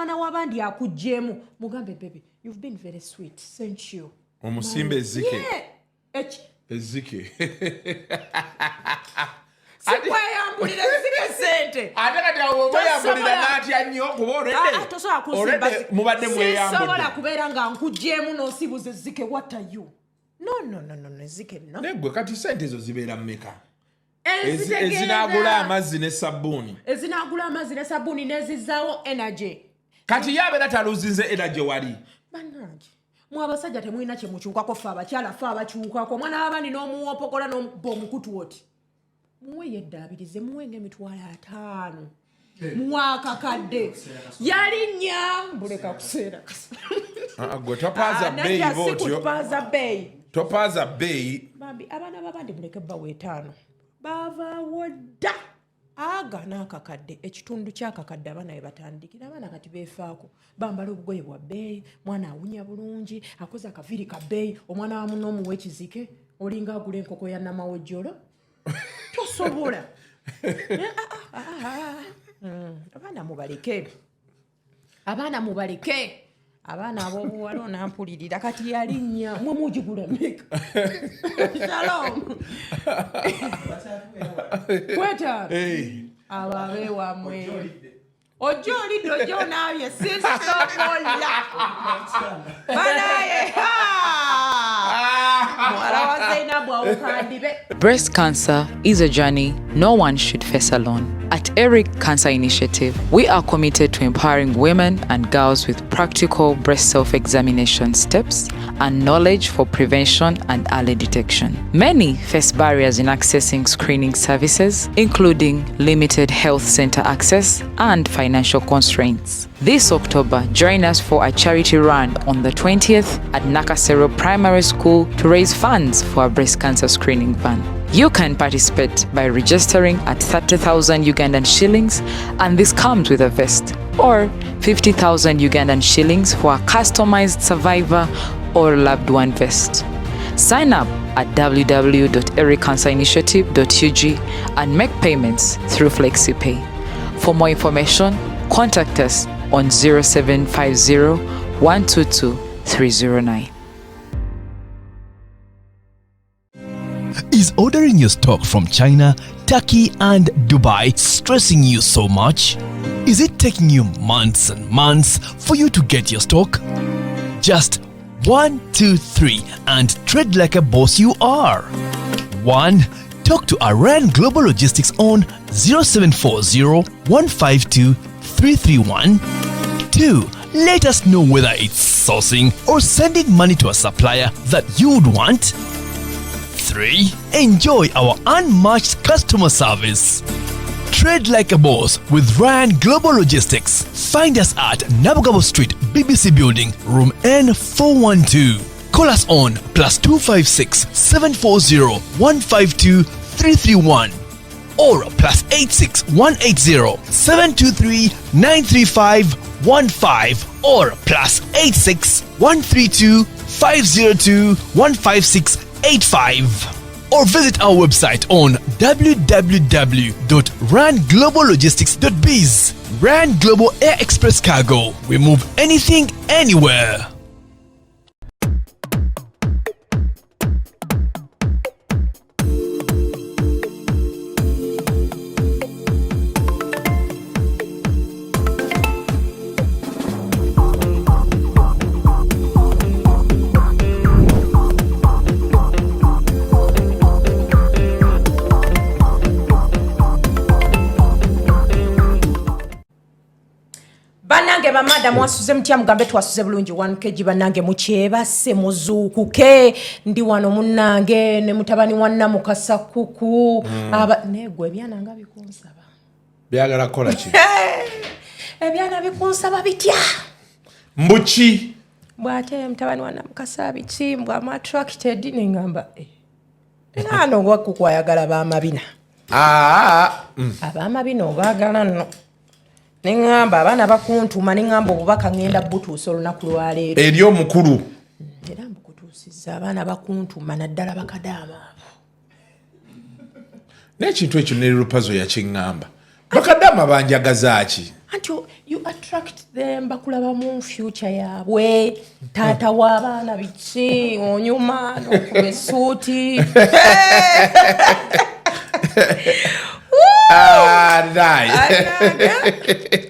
mwana w'abandi akujjeemu mugambe baby you've been very sweet thank you omusimba ezike ezike sikweyambulira ezike sente ate kati awo mweyambulira n'atya nnyo kuba olwedde mubadde mweyambudde sisobola kubeera nga nkujjeemu n'osibuza ezike what are you no ezike no negwe kati sente ezo zibeera mmeka ezinagula amazzi ne sabbuuni n'ezizzaawo energy kati yabeera taluzinze energy wali bannange mwe abasajja temulina kye mukyukako ffe abakyala ffe abakyukako omwana w'abandi n'omuwopokola n'omubba omukutu oti muwe yeddaabirize muwe ng'emitwalo 5 muwaakakadde yalinnya mbuleka kuseera gwe topaaza bbeeyi bwotyo topaaza bbeeyi bambi abaana b'abandi muleke bbawa 5 baavaawo dda aga n'akakadde ekitundu ky'akakadde abaana we batandikira abaana kati beefaako bambala obugoye bwa bbeeyi mwana awunya bulungi akoze akaviiri ka bbeeyi omwana wamu n'omuwa ekizike olinga agula enkoko ya namawojjolo tosobola abaana mubaleke abaana ab'obuwala onampulirira kati yalinnya mwe mugigula meka shalom kweta abo abeewamwe ojja olidde ojja onaabye sisobola banaye mwala wa Zainabu awukandibe. Breast cancer is a journey no one should face alone. At Eric Cancer Initiative, we are committed to empowering women and girls with practical breast self-examination steps and knowledge for prevention and early detection. Many face barriers in accessing screening services, including limited health center access and financial constraints. This October, join us for a charity run on the 20th at Nakasero Primary School to raise funds for a breast cancer screening van. You can participate by registering at 30,000 Ugandan shillings, and this comes with a vest, or 50,000 Ugandan shillings for a customized survivor or loved one vest. Sign up at www.ericancerinitiative.ug and make payments through FlexiPay. For more information, contact us on 0750 122 309. Is ordering your stock from China, Turkey, and Dubai stressing you so much? Is it taking you months and months for you to get your stock? Just 1, 2, 3 and trade like a boss you are. 1. Talk to Aran Global Logistics on 0740 152 331. 2. Let us know whether it's sourcing or sending money to a supplier that you would want. 3. Enjoy our unmatched customer service. Trade like a boss with Ryan Global Logistics. Find us at Nabugabo Street, BBC Building, room N412. Call us on +256 740 152 331 or +86 180 723 935 15 or +86 132 502 156 85, or visit our website on www.rangloballogistics.biz. Rand Global Air Express Cargo. We move anything, anywhere. Banange bamada mwasuze mutya mugambe twasuze bulungi 1 kg banange mukyebase muzuukuke ndi wano munnange ne mutabani wanna mukasa kuku aba negwe ebyananga bikunsaba byagala kola ki ebyana bikunsaba bitya mbuki bwate mutabani wanna mukasa bichimbwa attracted ningamba ngano ngwa kuku ayagala bamabina abamabina obagala nno nengamba abaana bakuntuma nengamba obubaka ngenda butuusa olunaku lwaleero eri omukulu era mbukutuusizza abaana bakuntuma naddala bakadaama n'ekintu ekyo ne lupazo yakiŋŋamba bakadaama banjagaza ki anti you attract them bakulaba mu future yaabwe taata w'abaana biki onyuma n'okuba essuuti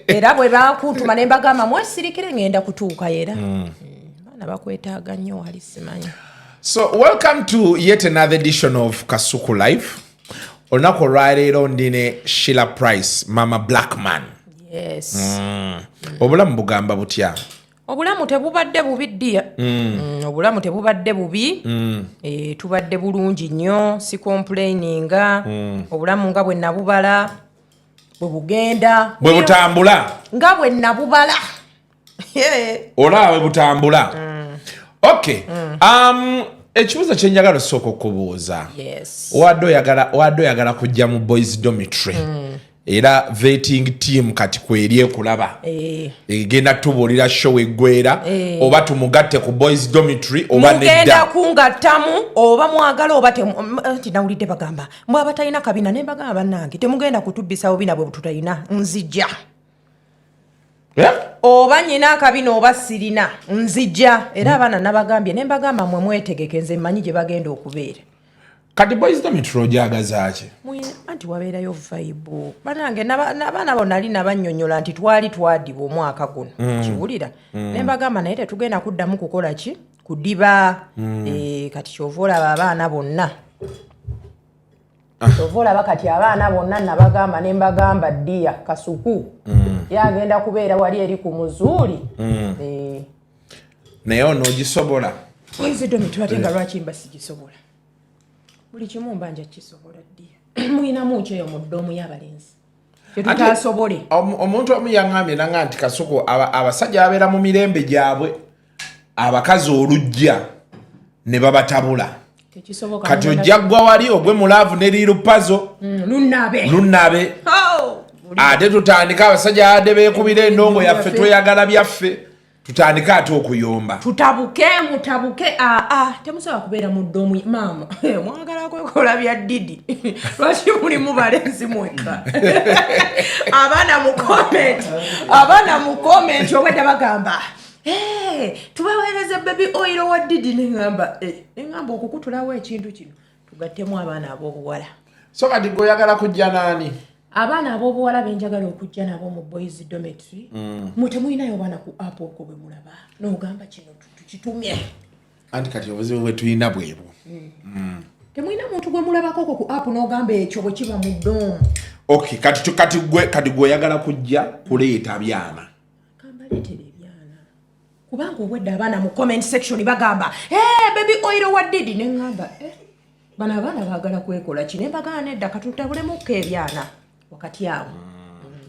era bwe bakuntuma ne mbagamba mwesirikire ngenda kutuuka era baana bakwetaaga nnyo wali simanyi. So welcome to yet another edition of Kasuku Live. Olunaku olwaleero ndine Sheila Price, Mama Blackman. Yes. Obulamu bugamba butya? Obulamu tebubadde bubi ddiya. Obulamu tebubadde bubi. Tubadde bulungi nnyo, si complaininga. Obulamu nga bwe nabubala, bwe bugenda. Bwe butambula. Nga bwe nabubala. Olaba bwe butambula. Okay. Ekibuuzo kye njagala osooka okubuuza. Yes. Wadde oyagala kujja mu boys dormitory. Era vetting team kati kweri ekulaba. Egenda tubuulira show eggwera oba tumugatte ku boys dormitory oba nedda. Mugenda kungattamu oba mwagala oba tinawulidde bagamba mbwe abatalina kabina ne bagamba bannange temugenda kutubbisawo bina bwe tutalina nzijja. Oba nyina akabina oba sirina nzijja era abaana nabagambye ne mbagamba mmwe mwetegeke nze mmanyi gye bagenda okubeera. Kati boys dormitory ojagazaaki? Anti wabeerayo vibe. Banange n'abaana bo nali nabannyonnyola nti twali twadibwa omwaka guno. Kiwulira. Ne mbagamba naye tetugenda kuddamu kukola ki? Kudiba. Kati kyova olaba abaana bonna. Kyova olaba kati abaana bonna nabagamba ne mbagamba ddiya Kasuku. Yagenda kubeera wali eri ku muzuuli. Naye onoogisobola? Boys dormitory ate nga lwaki mba sigisobola? Buli kimu mbanja kisobola ddiya. Muyinamu kyeyo mu ddoomu y'abalenzi. Tetutasobole. Omuntu omu yaŋŋambye nanga nti Kasuku abasajja babeera mu mirembe gyabwe abakazi olujja ne babatabula. Kati ojja ggwa wali ogwe mulaavu ne liirupazo. Lunnabe. Ate tutandika abasajja adde beekubira endongo yaffe tweyagala byaffe. Tutandika ate okuyomba. Mutabuke. Temusaba kubeera mu ddoomu maama. Mwagala kwekola bya Didi. Lwaki mulimu balenzi mwekka? Abaana mu comment obwedda bagamba. Tubaweereze baby oil wa Didi n'engamba. Engamba okukutulawo ekintu kino. Tugattemu abaana ab'obuwala. So kati goyagala kujja nani? Abaana ab'obuwala benjagala okujja nabo mu boys dormitory. Mutemuyinayo baana ku app okwo bwe mulaba. N'ogamba kino tukitumye. Anti kati obuzibu bwe tulina bwebwo. Temuyina muntu gwe mulabako ku app n'ogamba ekyo bwe kiba mu ddoomu. Okay, kati gwe oyagala kujja kuleeta byana. Kambaleetere ebyana. Kubanga obwedda abaana mu comment section bagamba, baby oil wa Didi n'engamba, bano abaana baagala kwekola kino embagala nedda katutabulemu ebyana. Wakati awo.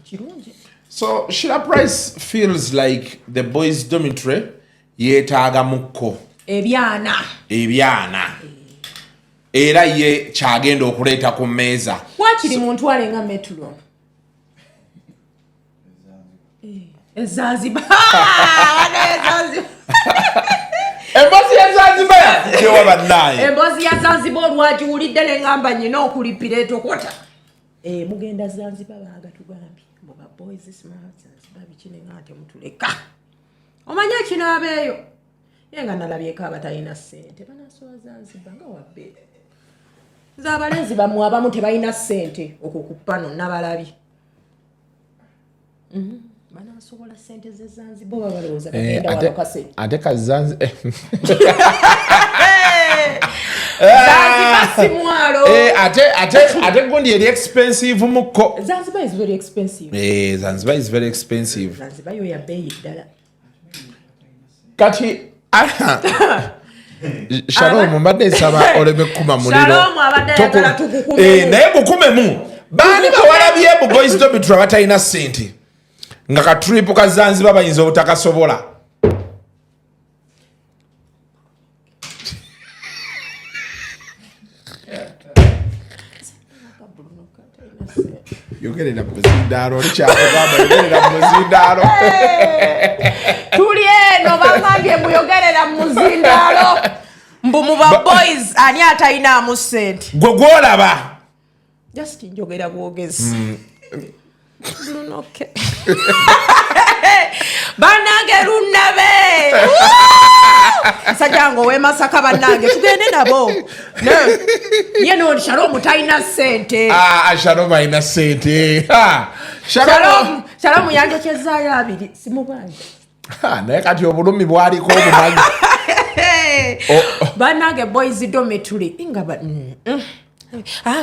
Kirungi. So Sheila Price feels like the boys dormitory yeetaaga mukko. Ebyana. Era ye kyagenda okuleeta ku mmeeza. Wakiri muntu alenga Matron. Zanzibar. Embassy ya Zanzibar yewa bannaye. Embassy ya Zanzibar lwagiwulidde ne ngamba nyina okulipira etokota. Mugenda Zanzibar baaga tugambye. Mboga boys smart Zanzibar bikine ngate mutuleka. Omanya kino abeeyo. Yenga nalabyeko abatalina ssente. Banasowa Zanzibar nga wabbe. Z'abalenzi bammwe abamu tebalina ssente okukupano nabalabye. Banasobola ssente ze Zanzibar babalowooza bagenda walokase. Ate ka Zanzibar. Zanzibar si mwalo. Ate gundi eri expensive mukko. Zanzibar is very expensive. Zanzibar is very expensive. Zanzibar yo ya bei ddala. Kati Shalom mbadde nsaba oleme kuma muliro. Shalom abadde ayagala tukukume. Naye bukumemu. Baani bawalabye mu boys dormitory batalina ssente. Nga ka trip ka Zanzibar bayinza obutakasobola. Yogerera muzindaalo olikyakugamba yogerera muzindaalo. Tuli eno bangambye muyogerera muzindaalo. Mbu mu ba boys ani atalinamu ssente. Gwe gwolaba. Just njogera bwogezi. Okay. Banange runnabe. Sajango we masaka banange tugende nabo. No. Ye no Shalom taina sente. Shalom ina sente. Shalom yanjo chezaya abiri simubanje. Naye kati obulumi bwaliko obumanyi. Banange boys dormitory ingaba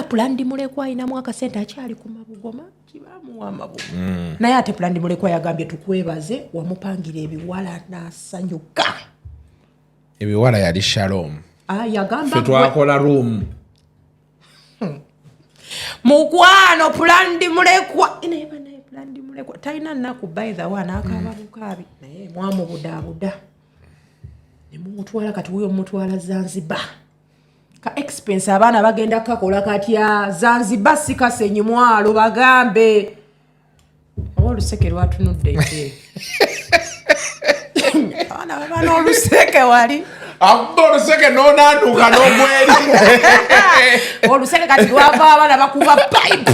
Plandi mulekwa ina mwaka sente akyali ku mabugoma kibamu amabugo naye ate Plandi mulekwa yagambye tukwebaze wamupangira ebiwala nasanyuka ebiwala yali Shalom yagamba fe twakola room mukwano Plandi mulekwa ina Plandi mulekwa taina naku by the one akababukabi naye mwamu budabuda nemutwala kati huyo mutwala Zanzibar ka expense abana bagenda kakola katya Zanzibar sikasenyi mwalo bagambe oluseke lwatunudde ite abana oluseke wali oluseke nonanuka n'ogweri oluseke kati lwava abana bakuba pipe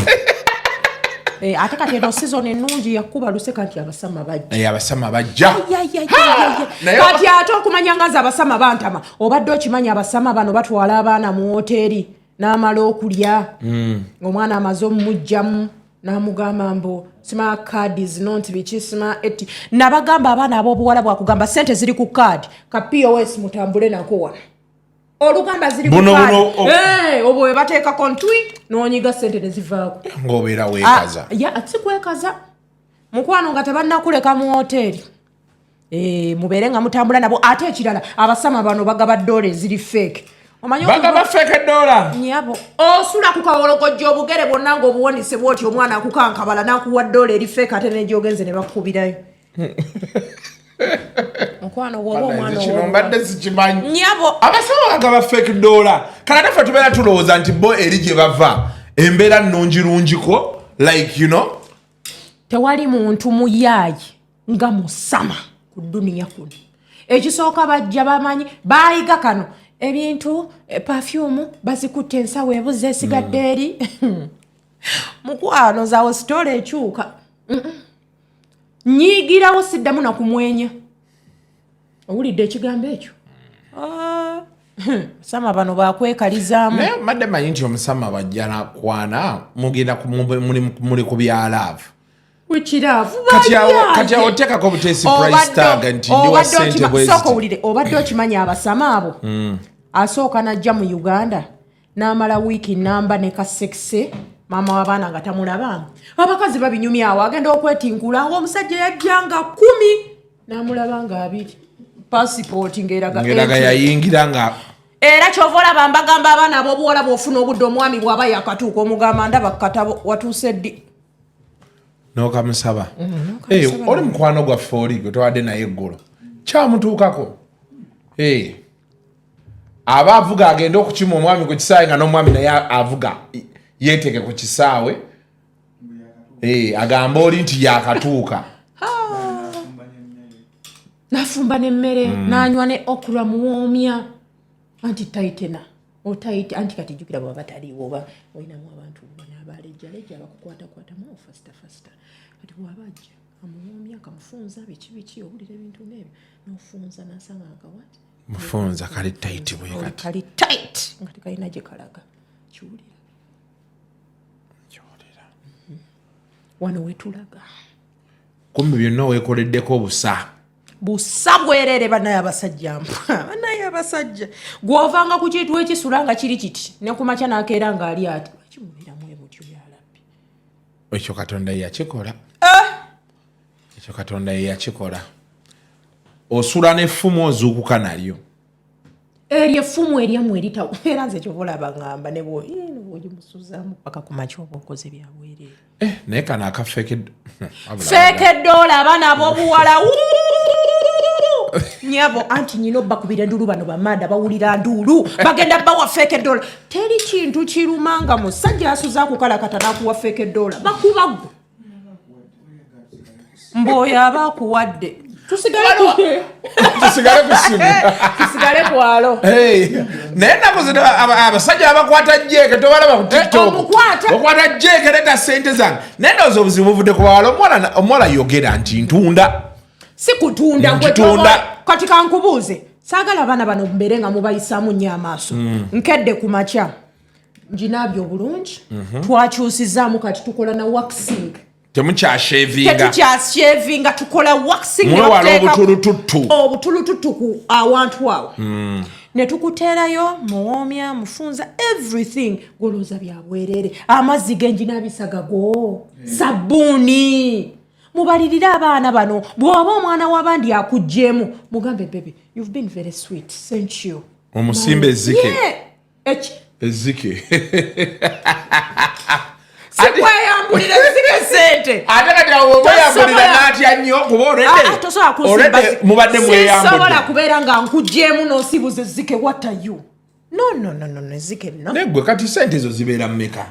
ate kati eno season ennungi yakuba luseka nti abasama bajja abasama bajja kati ate okumanya ngazi abasama bantama obadde okimanya abasama bano batwala abaana mu hoteri n'amala okulya omwana amaze omumugjamu n'amugamba mbu sima kadi zino nti biki sima eti nabagamba abaana ab'obuwala bwakugamba sente ziri ku kadi ka POS mutambule nako wano olugamba ziri ku kadi obwe bateekako ntwi n'onyiga sente ne zivaako ng'obeera weekaza sikwekaza mukwano nga tebannakuleka mu hoteri mubeere nga mutambula nabo ate ekirala abasama bano bagaba dola eziri fake bagaba fake dola nyabo osula ku kawolokojja obugere bwonna ng'obuwonise bwoti omwana akukankabala n'akuwa dola eri fake ate n'egyogenze ne bakubirayo mukwano bwoba omwana kino mbadde sikimanyi nyabo abasama bagaba fake dola kana naffe tubeera tulowooza nti bo eri gye bava embeera nnungirungiko like you know tewali muntu muyaayi nga musama ku duniya kuno ekisooka bajja bamanyi bayiga kano ebintu perfume bazikutte ensawo ebuze esigadde eri mukwano zaawo sitoola ekyuka nyiigirawo siddamu nakumwenya owulidde ekigambo ekyo sama bano bakwekalizaamu naye madde manyi nti omusama bajja nakwana mugenda muli ku byalaavu wikiraavu kati awo oteekako buteesi price tag nti ndiwa sente bweziti owulire obadde okimanya abasama abo asooka najja mu Uganda n'amala wiiki namba ne kasekise maama w'abaana nga tamulabanga abakazi babinyumya awo agenda okwetinkula ng'omusajja yajjanga 10 n'amulaba nga 2 passport ng'eraga yayingira nga era kyova olaba mbagamba abaana ab'obuwala bw'ofuna obudde omwami bw'aba yakatuuka omugamba ndaba katabo watuuse ddi n'okamusaba oli mukwano gwaffe oli gwe towadde naye eggulo kyamutuukako aba avuga agenda okukima omwami ku kisaawe nga n'omwami naye avuga yeeteke ku kisaawe agamba oli nti yakatuuka nafumba n'emmere n'anywa ne okura muwoomya anti taitena otaite anti kati jjukira bwaba bataliiwo oba olinamu abantu n'abalejjalejja bakukwatakwatamu fasita kati bwabajja amuwoomya akamufunza biki owulira ebintu n'ebyo n'ofunza n'asanga akawati mufunza kali tight bwe kali tight nga tekalina gye kalaga kiwulira wano wetulaga kumbi byonna weekoleddeko busa bwerere banaye abasajja abasajja gw'ovanga ku kintu ekisula nga kiri kiti ne ku makya n'akeera ng'ali ati bakimubeeramu ebutyo byalabbi ekyo katonda ye yakikola osula n'effumu ozuukuka nalyo eryo effumu eryamu eritawo era nze kyoba olaba ngamba ne bw'ogimusuzaamu paka ku makya oba okoze byabwerere naye kano akafeke dola abaana ab'obuwala nyabo anti nyina obbakubira ndulu bano bamanda bawulira ndulu bagenda bawa feke dola teri kintu kirumanga musajja asuza kukalakata n'akuwa feke dola bakuba gwe mboyo abakuwadde tusigale kwalo naye nnaku zino abasajja abakwata jeke tobalaba ku tiktok okwata jeke leta sente zange naye ndowooza obuzibu buvudde ku bawala omuwala yogera nti ntunda si kutunda kati kankubuuze saagala abaana bano mbeere nga mubayisaamu nnyo amaaso nkedde ku makya njinaabyo obulungi twakyusizaamu kati tukola na waxing tetukyashevinga tukola waxing obutulututtu ku awantu awo ne tukuteerayo muwoomya mufunza everything golooza byabwerere amazzi genjinaabisa gago sabbuuni mubalirire abaana bano bw'oba omwana w'abandi akugjeemu mugambe bebe you've been very sweet thank you omusimba ezzike sikweyambulira zike sente ate kati obayambulira n'atya nnyo kuba olwedde mubadde mweyambudde sisobola kubeera nga nkugjeemu n'osibuza ezzike what are you no ezzike no naye gwe kati sente ezo zibeera mmeka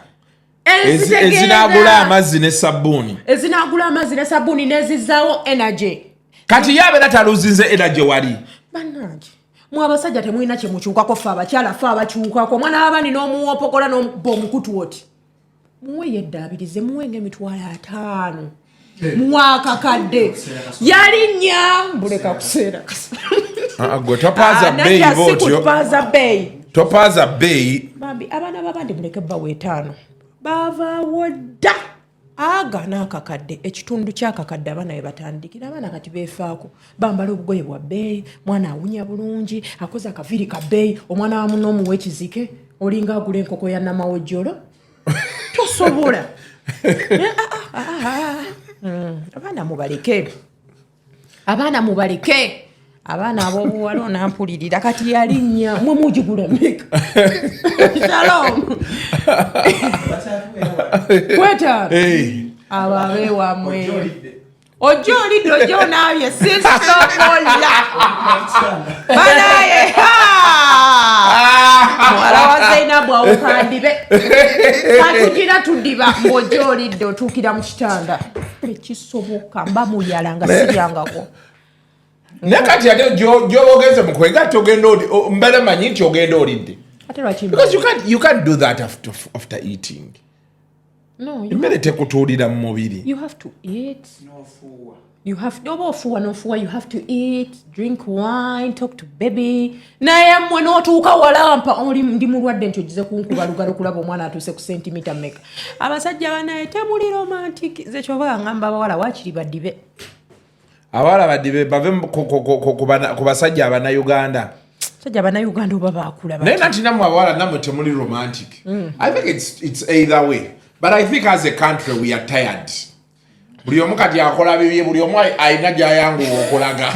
ezinaagula amazzi n'essabbuuni n'ezizzaawo energy kati ye abeera taluzinze energy wali bannange mwe abasajja temulina kye mukyukako fe abakyala fe abakyukako omwana w'abandi n'omuwopokola n'omukuba omukutu oti muwe yeddaabirize muwe ng'emitwalo 5 muwaakakadde yalinnya mbuleka kuseera gwe topaaza bbeeyi bootyo topaaza bbeeyi bambi abaana b'abandi muleke bbawe 5 baavaawo dda agaana akakadde ekitundu kyakakadde abaana we batandikira abaana kati beefaako bambala obugoye bwa bbeeyi mwana awunya bulungi akoze akaviiri ka bbeeyi omwana wamu n'omuwa ekizike olinga agula enkoko ya namawojjolo tosobola abaana mubaleke abaana ab'obuwala onampulirira kati yalinnya mwe mugigula meka shalom kweta abo abeewamwe ojja olidde ojja onaabye sisobola banaye muwala wa zainabu awukandibe katugira tudiba ng'ojja olidde otuukira mu kitanda ekisoboka mba muyala nga siryangako naye kati ate gy'oba ogenze mu kwegatta ogenda mbere manyi nti ogenda olidde because you can't do that after eating emmere tekutuulira mu mubiri you have to eat oba ofuuwa n'ofuuwa you have to eat drink wine talk to baby naye mmwe n'otuuka walampa ndi mulwadde nti ogize kunkuba lugalo kulaba omwana atuuse ku sentimita meka abasajja banaye temuli romantic ze kyoba ngamba abawala waakiri baddibe abawala baddibe bave ku basajja abannayuganda sajja abannayuganda oba baakula naye nanti nammwe abawala nammwe temuli romantic I think it's either way but I think as a country we are tired buli omu kati akola bibye buli omu alina gy'ayanguwa okulaga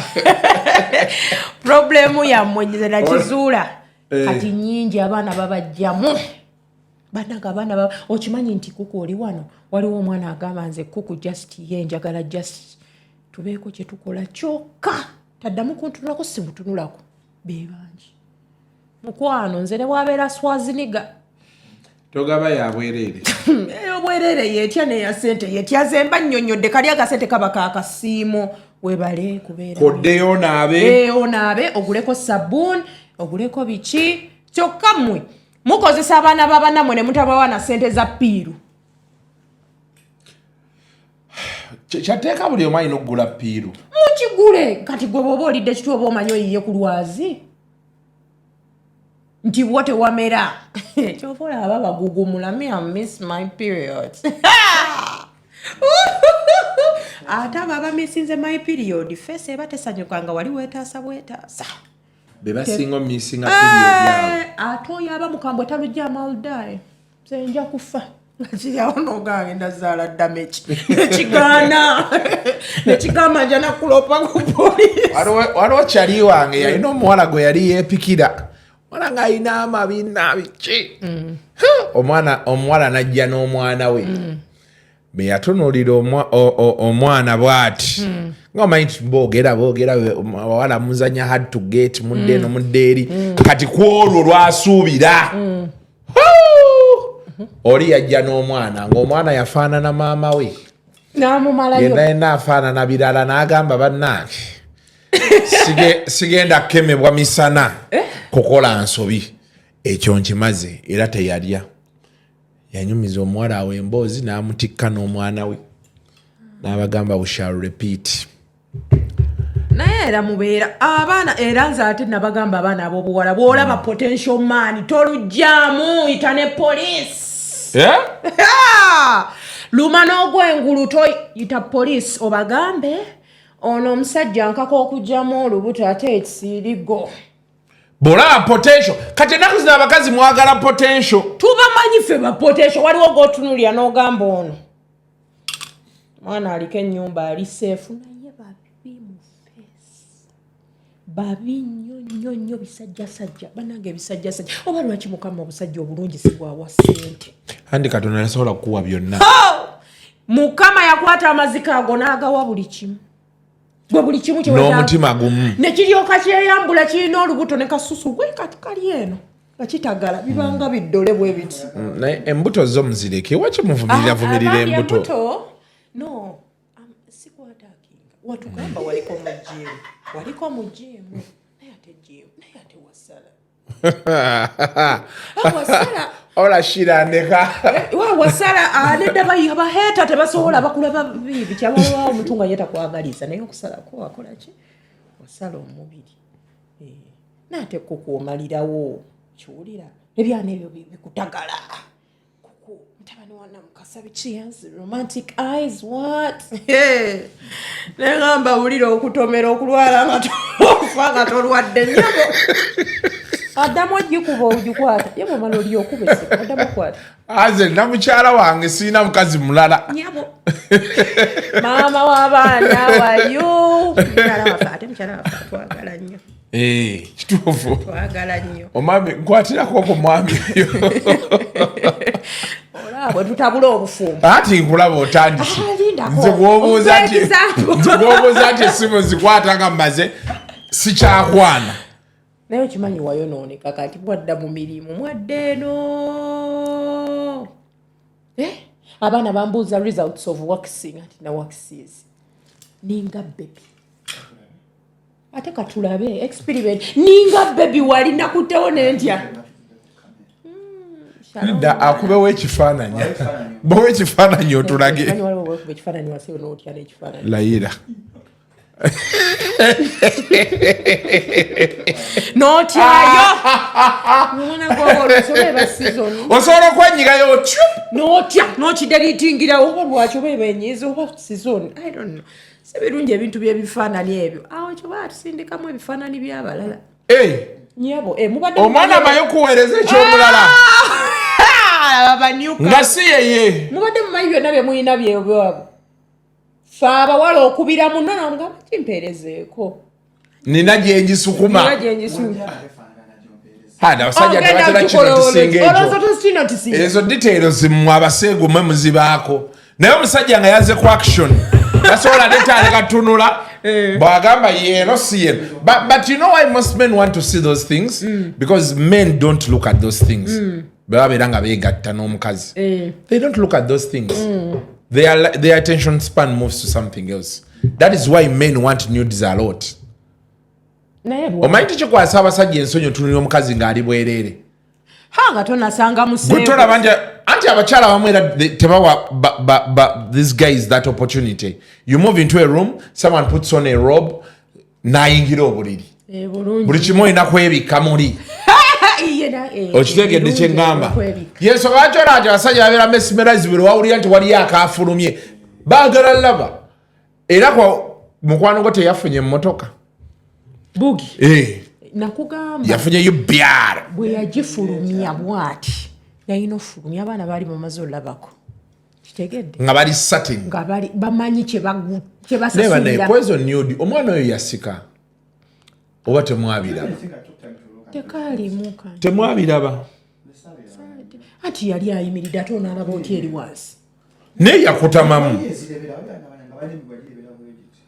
problemu yammwe nze nakizuula kati nyingi abaana babajjamu banaga abaana okimanyi nti kuku oli wano waliwo omwana agamba nze kuku just ye njagala just tubeeko kye tukola kyokka taddamu kuntunulako simutunulako bebangi mukwano nze ne bwabeera swaziniga togaba yabwerere obwerere yetya neya sente yetya zemba nnyonnyodde kali akasente kaba kakasiimo webale kubeera koddeyo onaabe oguleko sabbuuni oguleko biki kyokka mmwe mukozesa abaana b'abanammwe ne mutabawa na sente za piiru kyateeka buli omu alina okugula piiru mukigule kati gwe bw'oba olidde kiti oba omanyi oyiye ku lwazi nti bwo tewamera kyova olaba bagugumula me I miss my period ate abo abamisinze my period fesi eba tesanyukanga wali weetaasa bwetaasa be basinga omisinga period yawe ate oyo aba mukambwe talujja amaldaye nze nja kufa nakiryawo n'ogange ndazaala damage nekigamba nja nakulopa ku poliisi waliwo kyali wange yalina omuwala gwe yali yeepikira mwana ng'alina amabina biki omuwala najja n'omwana we be yatunuulira omwana bw'ati ng'omanyi nti boogera abawala muzanya had to get mudde eno mudde eri kati ku olwo lwasuubira oli yajja n'omwana ng'omwana yafaanana maama we n'amumalayo yena afaanana birala n'agamba bannange sigenda kemebwa misana kukola nsobi ekyo nkimaze era teyalya yanyumiza omuwala awe emboozi n'amutikka n'omwana we n'abagamba we shall repeat naye era mubeera abaana era nze ate nabagamba abaana ab'obuwala bw'olaba potential man tolugjamu yita ne poliisi luma n'ogwengulu toyita poliisi obagambe ono omusajja nkaka okugjamu olubuto ate ekisirigo bw'olaba potential kati ennaku zino abakazi mwagala potential tubamanyi ffe ba potential waliwo g'otunulira n'ogamba ono mwana aliko ennyumba ali seefu naye babi mu feesi babi nnyo bisajjasajja banange ebisajjasajja oba lwaki mukama obusajja obulungi si bwawa ssente andi katonda yasobola kukuwa byonna mukama yakwata amazika ago n'agawa buli kimu gwe buli kimu n'omutima gumu ne kiryoka kyeyambula kirina olubuto ne kasusu gwe kati kali eno nga kitagala bibanga biddole bwe biti naye embuto zo muzireke waki muvumirira embuto no sikwatakinga watugamba waliko mu jimu naye ate wasala ola shirandeka wasala nedda baheeta tebasobola bakulaba bibi kyabawaawo omuntu nga yetakwagaliza naye okusalako wakolaki wasala omubiri naate kukuomalirawo kiwulira ebyana ebyo bikutagala mutabani wana mukasa bikiyanzi romantic eyes what negamba wulira okutomera okulwala nga tofa nga tolwadde nyabo addamu ogikuba ogikwata ye bwemala oli okubese addamu okwata aze namukyala wange siina mukazi mulala nyabo maama w'abaana wayo ate mukyala wafe twagala nnyo kituufu twagala nnyo omwami nkwatirako ku mwami oyo olabwe tutabula obufumbo ati nkulaba otandise nze gwobuuza nti esimu zikwata nga mmaze sikyakwana naye okimanyi wayonooneka kati bwadda mu mirimu mwadde eno abaana bambuuza results of waxing ati na waxes ninga bebi ate katulabe experiment ninga bebi wali nakutewo nentya da akubewo ekifaananyi bowe ekifaananyi otulage layira notyayo osobola okwenyigayo otyo notya nokideritingirawo oba lwaki oba ebenyiza oba season I don't know sebirungi ebintu byebifaanani ebyo awo kyoba atusindikamu ebifaanani byabalala nyabo omwana amaye okuweereza ekyomulala nga si yeye mubadde mumanyi byonna bye muyina byebwabo fe abawala okubira muno namugamba kimpeerezeeko nina gyenjisukuma abasajja tebatera kino tisinga ezo details mmwe abaseegu mwe muzibaako naye omusajja nga yaze ku action tasobola netaale katunula bwagamba yeno si yeno but you know why most men want to see those things because men don't look at those things bebabeera nga beegatta n'omukazi they don't look at those things their attention span moves to something else that is why men want nudes a lot omanyi tikikwasa abasajja ensonyi otunulira omukazi ng'ali bwereere nga tonasanga mutolaba anti abakyala bamwe era tebawa these guys that opportunity you move into a room someone puts on a robe nayingira obuliri buli kimu olina kwebikka muli okitegedde kyeŋŋamba yensoga bakyola nti abasajja babeera mesmerized buli wawulira nti waliyo akaafulumye baagala laba era mukwano gwo teyafunye emmotoka bugi nakugamba yafunyeyo byara bwe yagifulumya bwati yalina ofulumya abaana baali bamaze olabako kitegedde nga bali setting nga bali bamanyi kyebasasulira poison nude omwana oyo yasika oba temwabiraba tekaalimu temwabiraba ati yali ayimiridde ate onaalaba oti eri wansi naye yakutamamu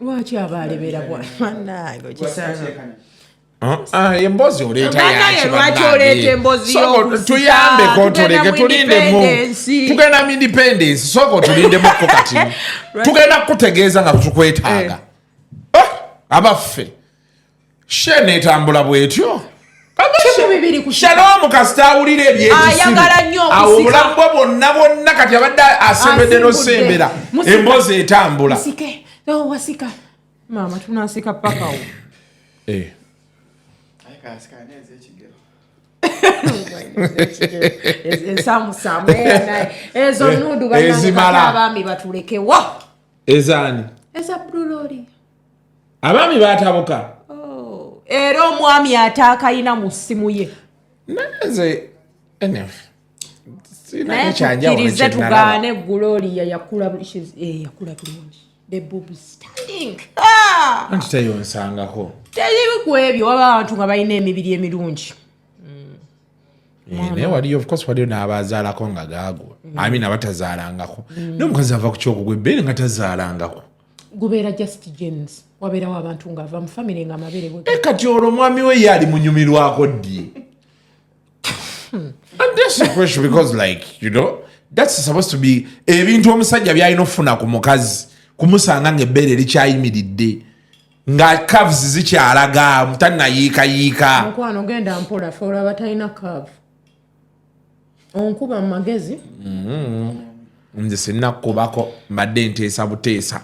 lwaki abalebera bwanange okisanga emboozi oleeta tuyambeko tuleke tulindemu tugenda mu independence sooka otulindemukko kati tugenda kukutegeeza nga tukwetaaga abaffe shene etambula bwetyo bibiri Shalom kasita awulira ayagala nnyo okusika awo obulamu bwe bwonna kati abadde asembedde n'osembera emboozi etambula musike wasika maama tunasika paka wo ensamusamu ezo nudu bananga abaami batulekewo ezaani eza bululoli abaami baatabuka era omwami ataakayina mu ssimu ye nze nayetukirize tugaane Gloria yakula bulungi the boob standing anti tayonsangako teri ku ebyo waba abantu nga balina emibiri emirungi naye waliyo of course waliyo n'abazaalako nga gaagwa amina abatazaalangako n'omukazi ava ku kyokugwa ebbeere nga tazaalangako gubeera just genes wabeerawo abantu ng'ava mu famire nga amabere kati olwo omwami we ye ali munyumirwako ddi and that's the question because like you know that's supposed to be ebintu omusajja byalina okufuna ku mukazi kumusanga ng'ebbeere likyayimiridde nga caves zikyalaga mutanayiikayiika mukwano genda mpola fe olaba talina cave onkuba mu magezi nze sinnakubako mbadde nteesa buteesa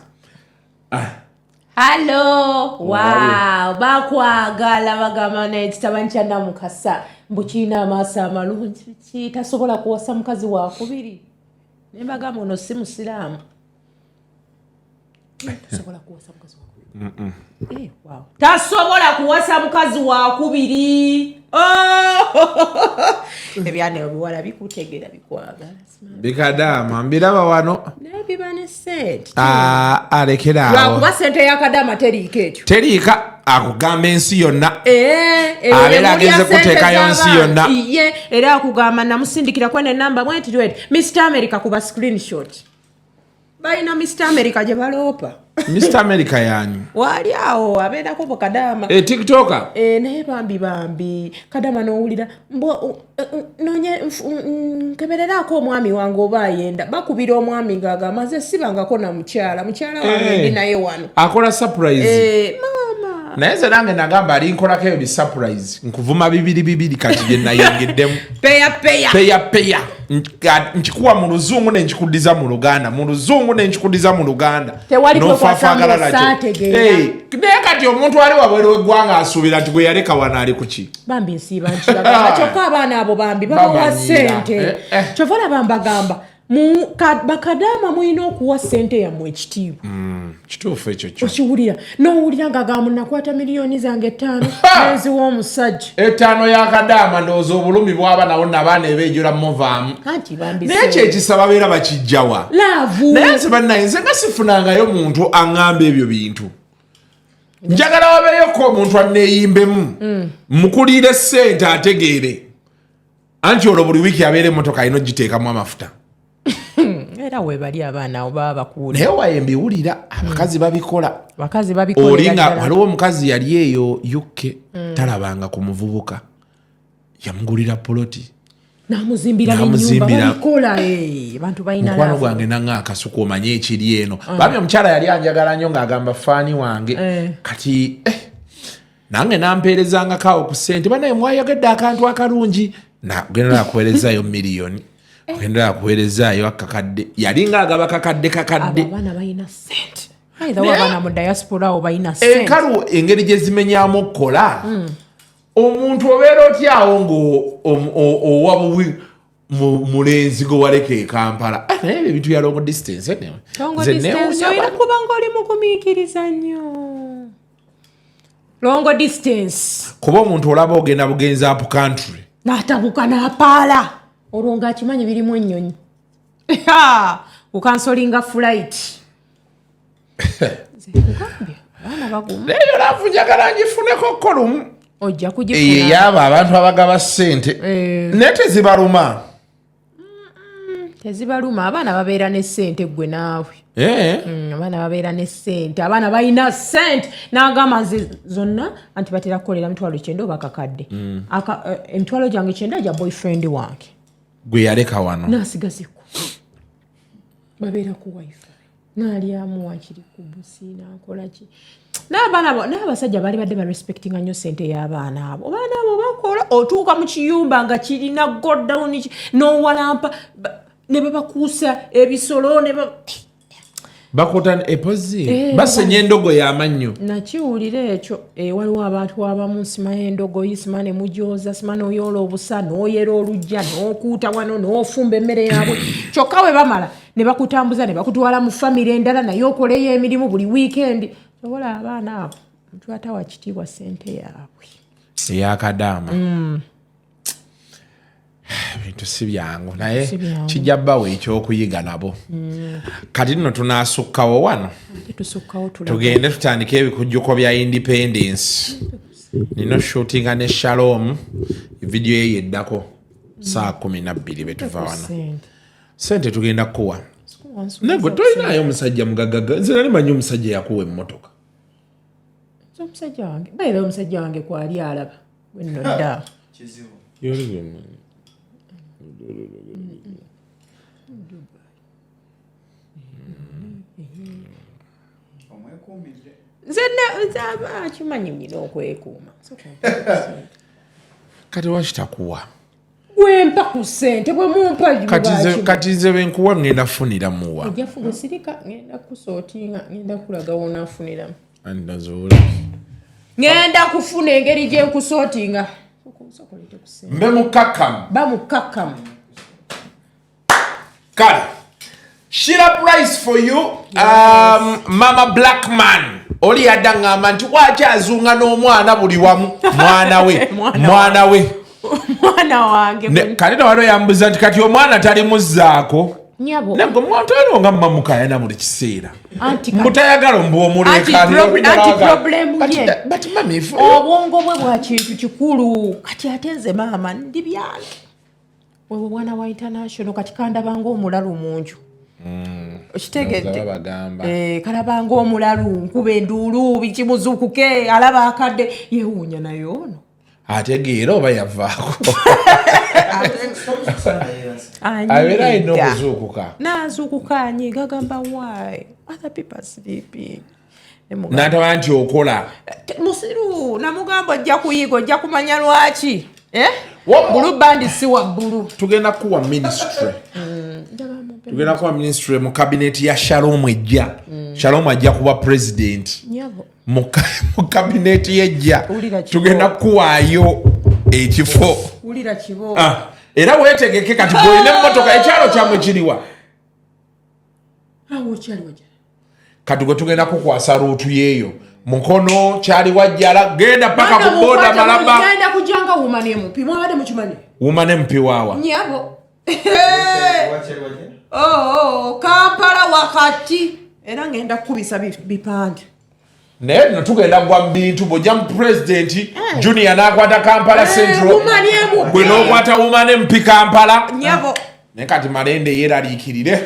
Hello, wow, bakwagala bagamba n'ekitaba nkyanda mukasa mbu kirina amaaso amalungi tasobola kuwasa mukazi wakubiri ne bagamba ono si musiraamu tasobola kuwasa mukazi wakubiri wow. Tasobola kuwasa mukazi wakubiri ebyane obiwala bikutegera bikwagala bikadaama mbiraba wano nebiba ne sente alekera awo lwakuba sente yakadaama teriika ekyo teriika akugamba ensi yonna abeera agenze kuteekayo nsi yonna ye era akugamba namusindikira kwene namba mwetitweti Mr. America kuba screenshot balina Mr. America gye baloopa Mr. America yanyu wali awo abeerako bu kadaama tiktoka naye bambi kadaama n'owulira nkebererako omwami wange oba ayenda bakubira omwami ng'agamba nze sibangako na mukyala wange ndi naye wano akola surprise mama naye nze nange nagamba alinkolako eyo bisurprise nkuvuma bibiri kati gye nayengeddemu peya nkikuwa mu luzungu nenkikuddiza mu luganda naye kati omuntu ali wabweru w'eggwanga asuubira nti gwe yaleka wano ali kuki bambi nsiiba nkiraga kyokka abaana abo bambi babawa ssente kyova olaba mbagamba bakadaama mulina okuwa ssente yammwe ekitiibwa kituufu ekyo kyo okiwulira n'owulira ng'agamba nakwata miliyoni zange 5 nenziwa omusajja 5 ya kadaama ndowooza obulumi bwaba nawo nabaana ebeejula muvaamu naye ekyo ekisa babeera bakijjawa laavu naye nze bannaye nze nga sifunangayo muntu aŋŋamba ebyo bintu njagala wabeeyoko omuntu aneeyimbemu mukuliire ssente ategeere anti olwo buli wiiki abeera emmotoka alina ogiteekamu amafuta era webali abaana abo baba bakuwulira naye wayembiwulira abakazi babikola olinga waliwo omukazi yali eyo yukke talabanga ku muvubuka yamugulira poloti namuzimbira mukwano gwange nanga akasuku omanye ekiri eno bambi omukyala yali anjagala nnyo ng'agamba faani wange kati nange nampeerezangako awo ku ssente banaye mwayagedde akantu akalungi genda nakuweerezaayo miliyoni ogenda nakuweerezaayo akakadde yalinga agaba kakadde abaana balina ssente abaana mu diaspora abo balina ssente enkalu engeri gye zimenyamu okukola omuntu obeera otyawo ng'owa buwi mulenzi gwe waleka e Kampala naye ebyo ebintu bya long distance olina kuba ng'oli mugumiikiriza nnyo long distance kuba omuntu olaba ogenda bugenzi up country n'atabuka n'apaala olwo ng'akimanyi birimu ennyonyi ukansolinga flight naye yolaavu njagala ngifuneko kolumu ojja kugifuna yaaba abantu abagaba ssente naye tezibaluma abaana babeera ne ssente gwe naawe abaana babeera ne ssente abaana balina ssente n'agamba nze zonna anti batera kukolera mitwalo 9 oba kakadde emitwalo gyange 9 gya boyfriend wange gwe yaleka wano nasigazeko babeera ku wifi n'alyamu wakiri ku busiina akola ki n'abasajja baali badde barespectinga nnyo ssente y'abaana abo abaana abo bakola otuuka mu kiyumba nga kirina godown n'owalampa ne babakuusa ebisolo ne bakota epozi basenya endogo y'amannyo nakiwulira ekyo waliwo abantu abamu simanyi endogoyi simane mujooza simane oyoola obusa n'oyera olujja n'okuuta wano n'ofumba emmere yaabwe kyokka we bamala ne bakutambuza ne bakutwala mu famire endala naye okoleyo emirimu buli wiikendi sobola abaana abo ntwatawa kitiibwa ssente yaabwe eyakadaama bintu si byangu naye kijja bbawo ekyokuyiga nabo kati nno tunaasukkawo wano tugende tutandike ebikujjuko bya independence nino shootinga ne Shalom vidiyo ye yeddako saa 12 betuva wano sente tugenda kuwa nego tolinayo omusajja mugagaga nze nali manyi omusajja yakuwa emmotoka omusajja wange bayira omusajja wange kwali alaba wenno dda nze kimanyi nyina okwekuuma kati wakitakuwa gwempa ku ssente bwe mumpa kati nze benkuwa ngenda funira muwa ojjafuga sirika ngenda kusootinga ngenda kulaga wonaafuniramu andazola ngenda kufuna engeri gye nkusootinga mbe mukakkamu bamukakkamu kale Sheila Price for you mama black man oli yaddaŋŋamba nti wakyazunga n'omwana buli wamu mwana we mwana wange kale nawaliwo yambuza nti kati omwana talimuzzaako nyabo nego mwantwaliwo nga mumamukayana buli kiseera mutayagala obwongo bwe bwa kintu kikulu kati ate nze maama ndi byange wewe mwana wa international kati kandabanga omulalu munju okitegedde kalabanga omulalu nkuba enduulu bikimuzuukuke alaba akadde yewuunya naye ono ategeera oba yavaako abeera alina okuzuukuka nazuukuka anyiga agamba why other people sleeping n'ataba nti okola musiru namugamba ojja kuyiga ojja kumanya lwaki bulu bandi si wabbulu tugenda kuwa ministry mu kabineti ya Shalom ejja Shalom ajja kuba president mu kabineti yejja tugenda kuwaayo ekifo era weetegeke kati bwolina emmotoka ekyalo kyamwe kiriwa kati gwe tugenda kukwasa ruutu yeeyo mukono kyali wajjala genda paka ku boda malaba genda kujanga woman MP mwabade mukimanyi woman MP wawa nyabo Kampala wakati era ngenda kubisa bipande naye no tugenda gwa bintu bojja mu president junior nakwata Kampala Central gwe n'okwata woman MP Kampala nyabo naye kati malende yeraliikirire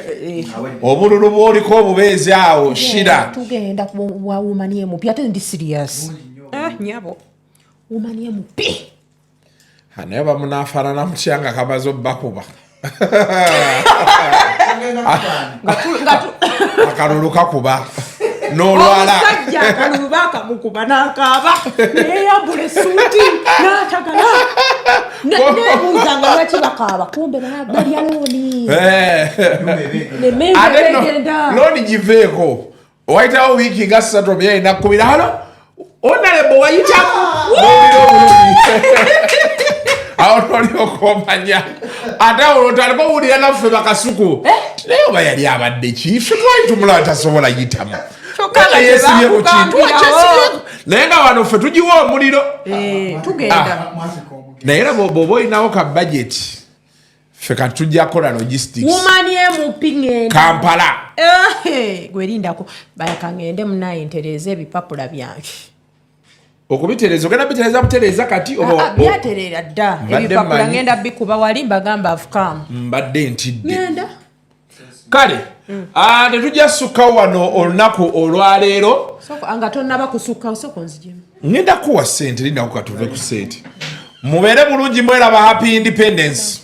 obululu bwoliko obubeezi awo shira tugenda wa woman MP ate ndi serious nyabo woman MP naye bamunafaanana mukyanga kabazo bakuba akalulu kakuba n'olwala omusajja akalulu bakamukuba n'akaaba neyambula essuuti n'atagala nebuuzanga lwaki bakaaba kumbe balya looni nemengegenda looni giveeko owayitawo wiiki nga 3 byalina 10 halo onalebo wayitamu n'olira obulungi awo noliokomanya ate awo taliko wulira naffe bakasuku naye oba yali abadde kiife twali tumulaba tasobola yitamu yesibye ku kintu naye nga wano ffe tugiwa omuliro tugenda naye era bwoba olinawo ka budget ffe kati tujja kukola logistics woman MP ngenda Kampala gwerindako bayaka ngende munayintereza ebipapula byange okubitereza ogenda bitereza butereza kati byaterera dda ebipapula ngenda bikuba wali mbagamba afukamu mbadde ntidde ngenda kale tetujja sukkawo wano olunaku olwaleero nga tonnaba kusukkawo soko nzijemu ngenda kuwa ssente lindaku katuve ku ssente mubeere bulungi mweraba happy independence